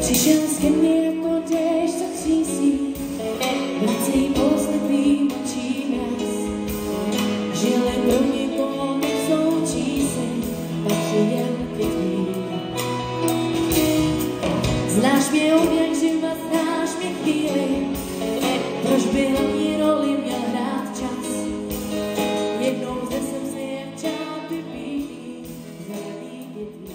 Přišel ke mně jako déšť, co třísí, vracej poslední očí nás. Žili pro někoho nesoučí se, pak přijel ke tvým. Znáš mě objak živa, znáš mě chvíli, proč by hlavní roli měl hrát čas. Jednou zde jsem se jak čáp vypílý, zelený dětí.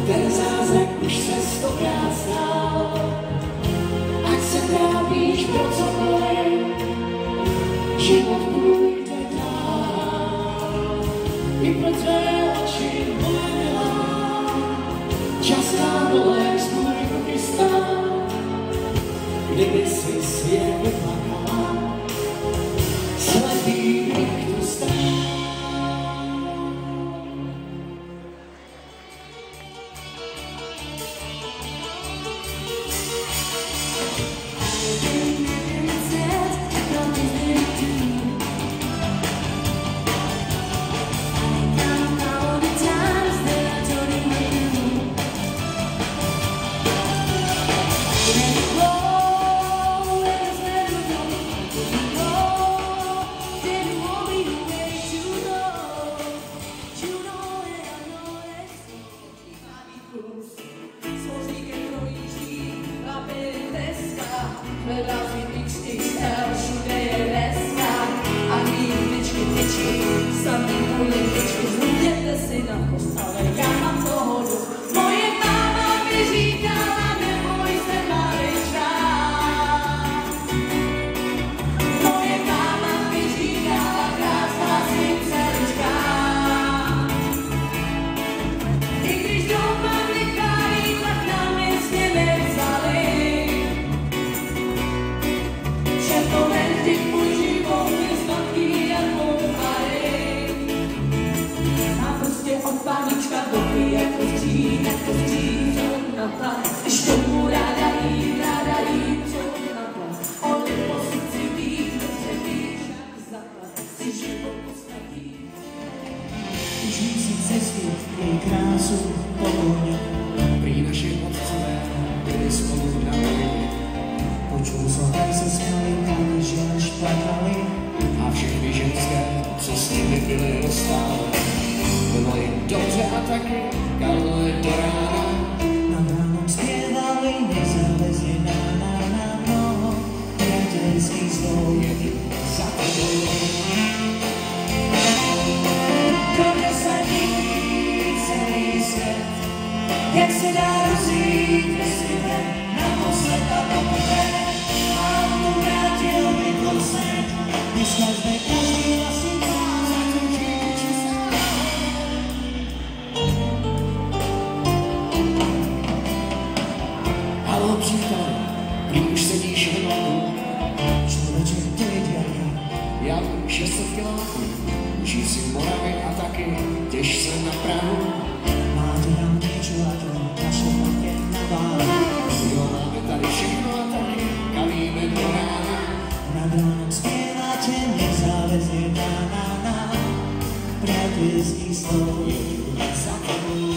Ten zázrak už se stokrát stál, ať se trápíš pro cokoliv, život půjde dál. I pro tvé oči moje milá, častá bolest můj ruky stál. Kdyby si svět vyplakala, slepý bych tu stál. XXL, všude je deska a výjimečky tyčky, samý političky, zhubněte si na kost, ale já mám toho dost. Moje máma mi říkala, neboj se maličák. Moje máma mi říkala, krásná si celička. I když doma nechali, tak na městě nevzali. Panička dobí jako dřív, na plán. Když tomu ráda jí, co na plán. Oni po srdci víc, dobře víš, jak zaplať si život postaví. Užij si cestu, jej krásu, pohodě, prý naše jak se dá rozjít ve světě, naposled a poprvé, mám to vrátil vytlocen, dneska zde každý vlastně má za to, že je čistá. Haló příteli, prý už sedíš v nogu, člověče, ty lidi jak já vím 600 kilometrů, žij si v Moravě a taky těž se na Prahu. Máte tam něco a to naše paměť na váhu. Jo, máme tady všechno a taky kavíme do rána. Nad ránem zpěváte nezávazně na přátelský slovo je tu za tebou.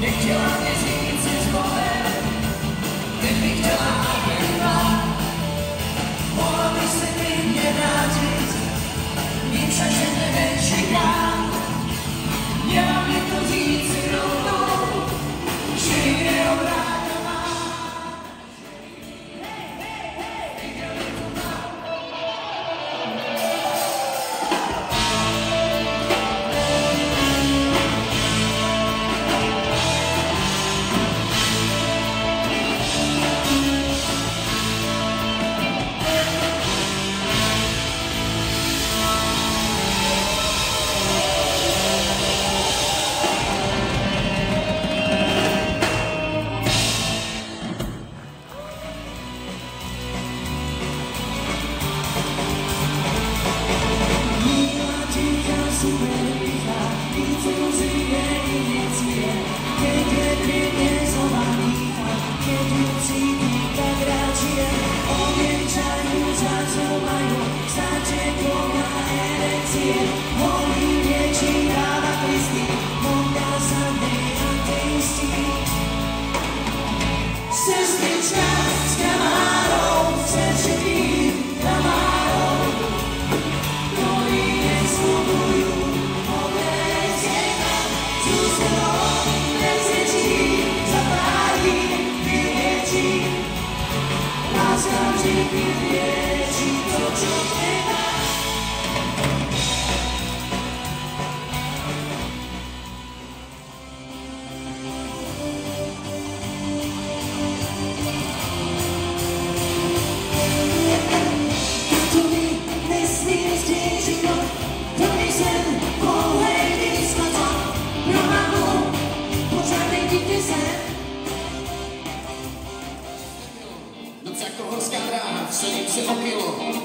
Nechtěla mě říct si zvolem, teď bych chtěla, aby byla. Mohla by se klidně vrátit, vím však, že tebe čekám. Měla mi to říct si rovnou, že jiného ráda mám.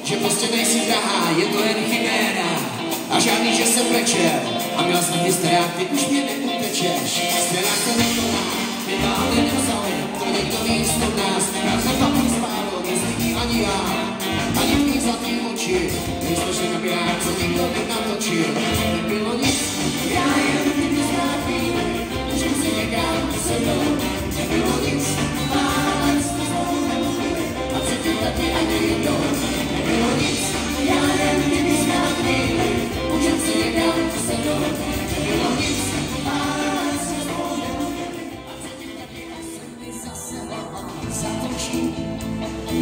Že prostě nejsi drahá, je to jen chiméra. A žádný, že jsem brečel. A měl jsem hysteria, ty už mě neutečeš. Scénář se nekoná, my vám nevzali, to někdo víc to dá.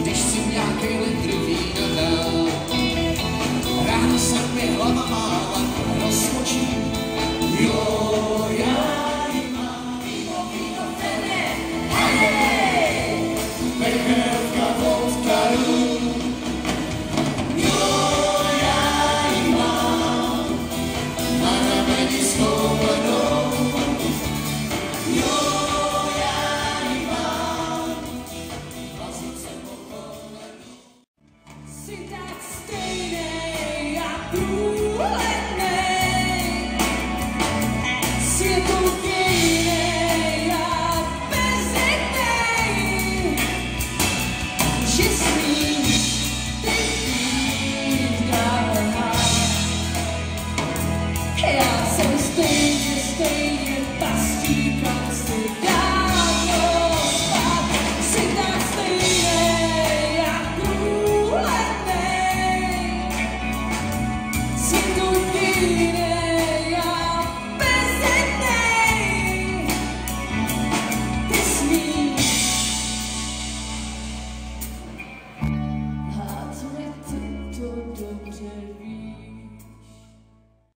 když si nějaký litr